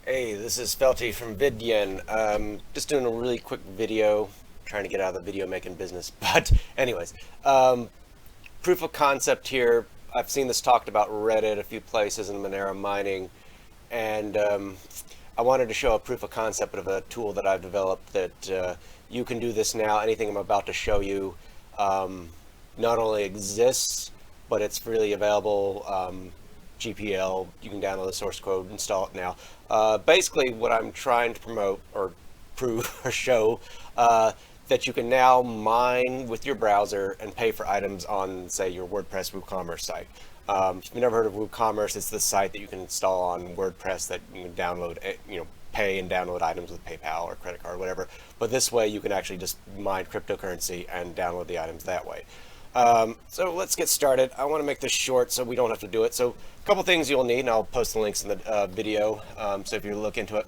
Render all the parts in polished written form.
Hey, this is Felty from VidYen. Just doing a really quick video, trying to get out of the video making business. But anyways, um, proof of concept here. I've seen this talked about Reddit a few places in Monero mining, and I wanted to show a proof of concept of a tool that I've developed that you can do this now. Anything I'm about to show you um, not only exists, but it's freely available. GPL, you can download the source code, install it now. Basically, what I'm trying to promote or prove or show that you can now mine with your browser and pay for items on, say, your WordPress WooCommerce site. If you've never heard of WooCommerce, it's the site that you can install on WordPress that you can download, pay and download items with PayPal or credit card, or whatever. But this way, you can actually just mine cryptocurrency and download the items that way. So let's get started. I want to make this short so we don't have to do it. So a couple things you'll need, and I'll post the links in the video. So if you look into it,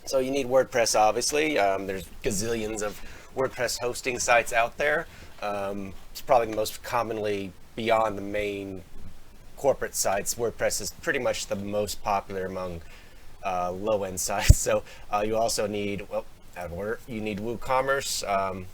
so you need WordPress, obviously. There's gazillions of WordPress hosting sites out there. It's probably the most commonly beyond the main corporate sites. WordPress is pretty much the most popular among low-end sites. So you also need, well, out of order, you need WooCommerce.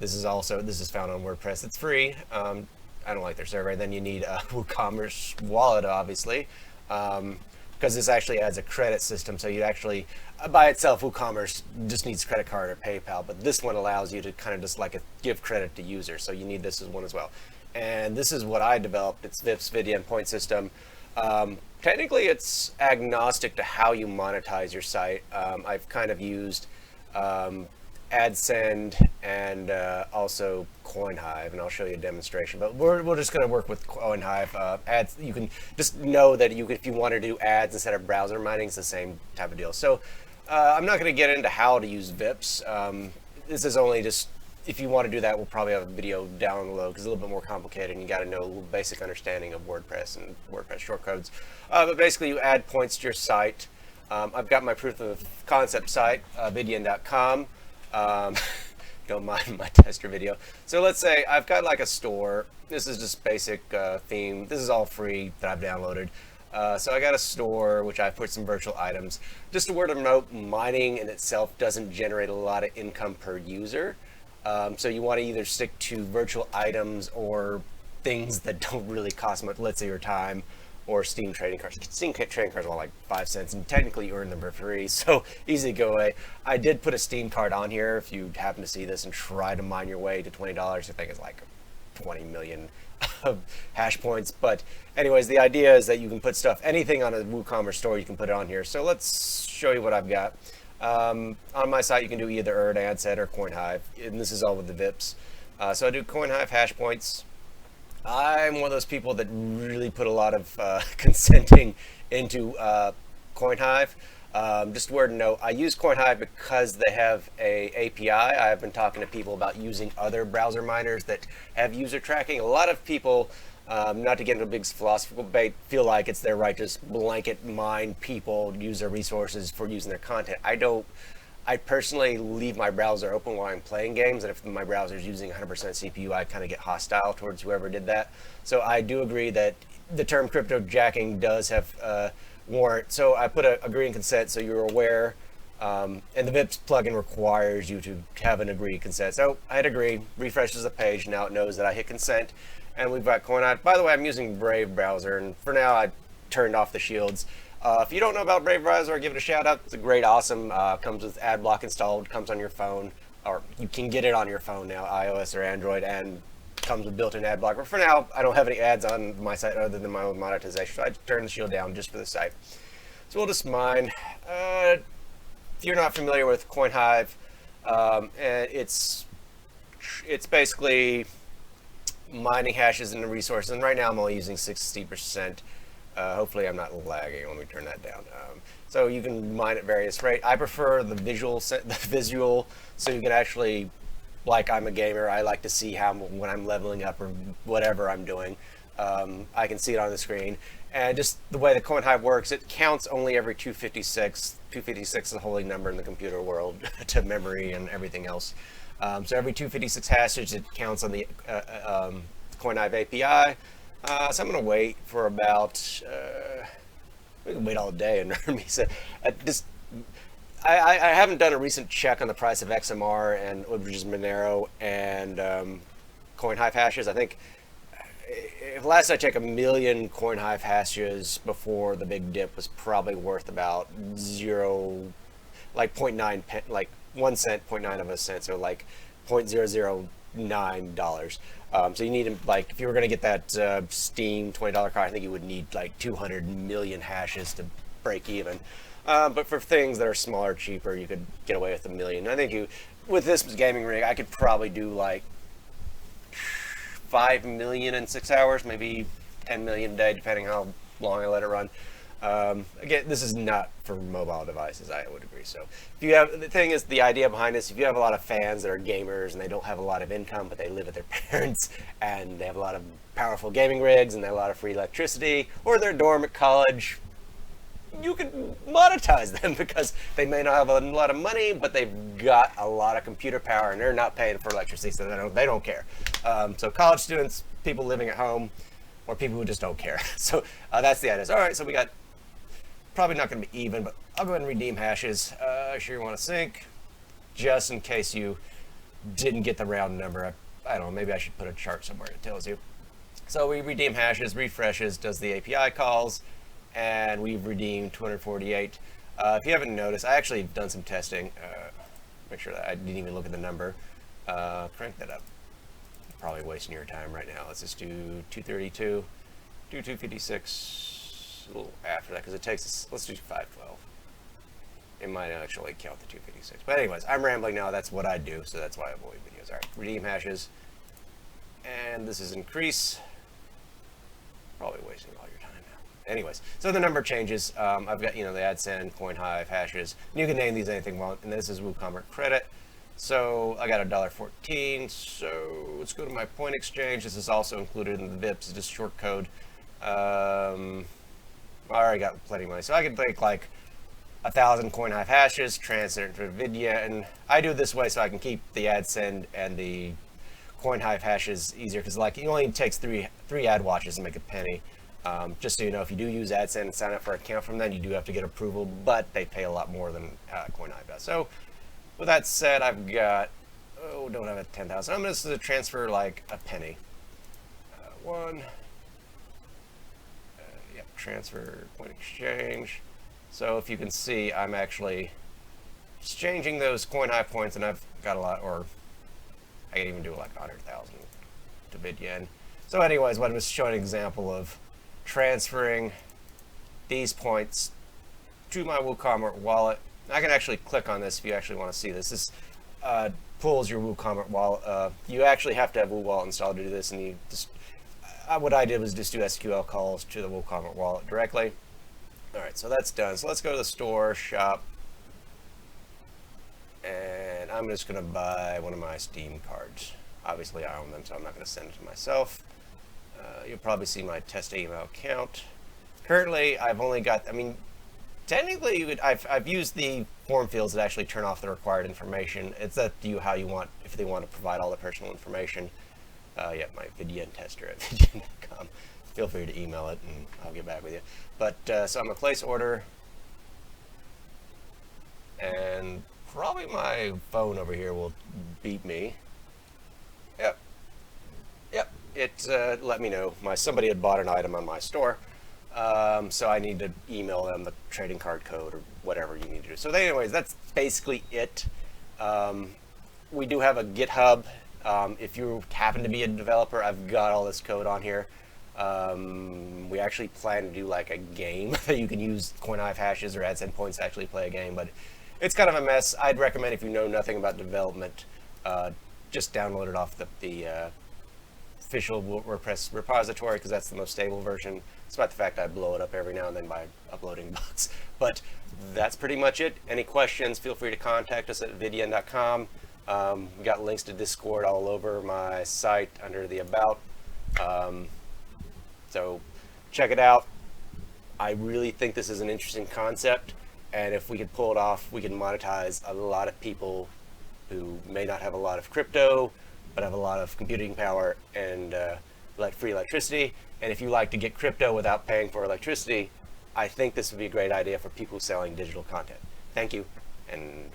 This is found on WordPress. It's free. I don't like their server. Then you need a WooCommerce wallet, obviously, because this actually adds a credit system. So you actually, by itself, WooCommerce just needs credit card or PayPal, but this one allows you to kind of just give credit to users. So you need this as one as well. And this is what I developed. It's VIPS, VidYen point system. Technically, it's agnostic to how you monetize your site. I've kind of used Adscend and also Coinhive, and I'll show you a demonstration. But we're just going to work with Coinhive. Ads, you can just know that if you want to do ads instead of browser mining, it's the same type of deal. So I'm not going to get into how to use VIPS. This is only just, if you want to do that, we'll probably have a video down below because it's a little bit more complicated and you got to know a little basic understanding of WordPress and WordPress shortcodes. But basically, you add points to your site. I've got my proof of concept site, VidYen.com. Don't mind my tester video. So let's say I've got like a store. This is just basic theme. This is all free that I've downloaded. So I got a store which I put some virtual items. Just a word of note, mining in itself doesn't generate a lot of income per user. So you want to either stick to virtual items or things that don't really cost much, let's say your time, or Steam trading cards. Steam trading cards are like 5 cents, and technically you earn them for free, so easy to go away. I did put a Steam card on here if you happen to see this and try to mine your way to $20. I think it's like 20 million hash points. But anyways, the idea is that you can put stuff, anything on a WooCommerce store, you can put it on here. So let's show you what I've got. On my site, you can do either Adscend or Coinhive, and this is all with the VIPs. So I do Coinhive hash points. I'm one of those people that really put a lot of consenting into Coinhive. Just a word of note, I use Coinhive because they have a API. I have been talking to people about using other browser miners that have user tracking. A lot of people, not to get into a big philosophical debate, feel like it's their right to just blanket mine people, use their resources for using their content. I don't. I personally leave my browser open while I'm playing games, and if my browser is using 100% CPU, I kind of get hostile towards whoever did that. So I do agree that the term crypto jacking does have warrant. So I put a agree and consent so you're aware, and the VIPS plugin requires you to have an agree consent. So I hit agree, refreshes the page, now it knows that I hit consent, and we've got Coinhive. By the way, I'm using Brave browser, and for now I turned off the shields. If you don't know about Brave Browser, give it a shout out. It's a great, awesome, comes with ad block installed, comes on your phone, or you can get it on your phone now, iOS or Android, and comes with built-in ad block. But for now, I don't have any ads on my site other than my own monetization, so I turn the shield down just for the site. So we'll just mine. If you're not familiar with Coinhive, and it's basically mining hashes and resources, and right now I'm only using 60%. Hopefully I'm not lagging. Let me turn that down. So you can mine at various rates. I prefer the visual, so you can actually, like I'm a gamer, I like to see how when I'm leveling up or whatever I'm doing, I can see it on the screen. And just the way the Coinhive works, it counts only every 256. 256 is a holy number in the computer world to memory and everything else. So every 256 hashes, it counts on the Coinhive API. So I'm going to wait for about, we can wait all day and me. So just I haven't done a recent check on the price of XMR and which is Monero and Coinhive hashes. I think if last I checked, a million Coinhive hashes before the big dip was probably worth about zero, like 0.9 like 1 cent, zero point 0.9 of a cent, so like $0.009. So you need like if you were going to get that Steam $20 card, I think you would need like 200 million hashes to break even. But for things that are smaller, cheaper, you could get away with a million. I think with this gaming rig, I could probably do like 5 million in 6 hours, maybe 10 million a day, depending how long I let it run. Again, this is not for mobile devices, I would agree. So if you have, the thing is, the idea behind this, if you have a lot of fans that are gamers and they don't have a lot of income, but they live with their parents and they have a lot of powerful gaming rigs and they have a lot of free electricity, or their dorm at college, you can monetize them because they may not have a lot of money, but they've got a lot of computer power and they're not paying for electricity, so they don't care. So college students, people living at home, or people who just don't care. So that's the idea. All right, so we got probably not going to be even, but I'll go ahead and redeem hashes. Sure you want to sync, just in case you didn't get the round number. I don't know, maybe I should put a chart somewhere that tells you. So we redeem hashes, refreshes, does the API calls, and we've redeemed 248. If you haven't noticed, I actually have done some testing. Make sure that I didn't even look at the number. Crank that up. Probably wasting your time right now. Let's just do 232, do 256, a little after that, because it takes us, let's do 512. It might actually count the 256. But anyways, I'm rambling now. That's what I do, so that's why I avoid videos. All right, redeem hashes. And this is increase. Probably wasting all your time now. Anyways, so the number changes. I've got, the Adscend, Coinhive, hashes. You can name these anything you want. And this is WooCommerce credit. So I got $1.14. So let's go to my point exchange. This is also included in the VIPS. It's just short code. I already got plenty of money. So I could take like 1,000 Coinhive hashes, transfer it to VidYen. And I do it this way so I can keep the Adscend and the Coinhive hashes easier, because like it only takes three ad watches to make a penny. Just so you know, if you do use Adscend and sign up for an account from them, you do have to get approval, but they pay a lot more than Coinhive does. So with that said, I've got, don't have a 10,000. I'm just going to transfer like a penny. Yep, transfer point exchange. So if you can see, I'm actually exchanging those Coinhive points, and I've got a lot, or I can even do like 100,000 to VidYen. So anyways, what I'm just showing an example of transferring these points to my WooCommerce wallet. I can actually click on this if you actually want to see this. This pulls your WooCommerce wallet. You actually have to have WooWallet installed to do this, and you just what I did was just do SQL calls to the WooCommerce wallet directly. All right, so that's done. So let's go to the store, shop, and I'm just going to buy one of my Steam cards. Obviously, I own them, so I'm not going to send it to myself. You'll probably see my test email account. Currently, I've only got, technically, I've used the form fields that actually turn off the required information. It's up to you how you want, if they want to provide all the personal information. Yeah, my VidYen tester at VidYen.com. Feel free to email it and I'll get back with you. But so I'm gonna place order, and probably my phone over here will beep me. Yep, it let me know somebody had bought an item on my store. So I need to email them the trading card code or whatever you need to do. So anyways, that's basically it. We do have a GitHub. If you happen to be a developer, I've got all this code on here. We actually plan to do like a game that you can use Coinhive hashes or Adscend points to actually play a game, but it's kind of a mess. I'd recommend, if you know nothing about development, just download it off the official WordPress repository, because that's the most stable version. Despite the fact I blow it up every now and then by uploading bugs. But that's pretty much it. Any questions, feel free to contact us at VidYen.com. We got links to Discord all over my site under the About. So check it out. I really think this is an interesting concept, and if we could pull it off, we can monetize a lot of people who may not have a lot of crypto, but have a lot of computing power and free electricity. And if you like to get crypto without paying for electricity, I think this would be a great idea for people selling digital content. Thank you, and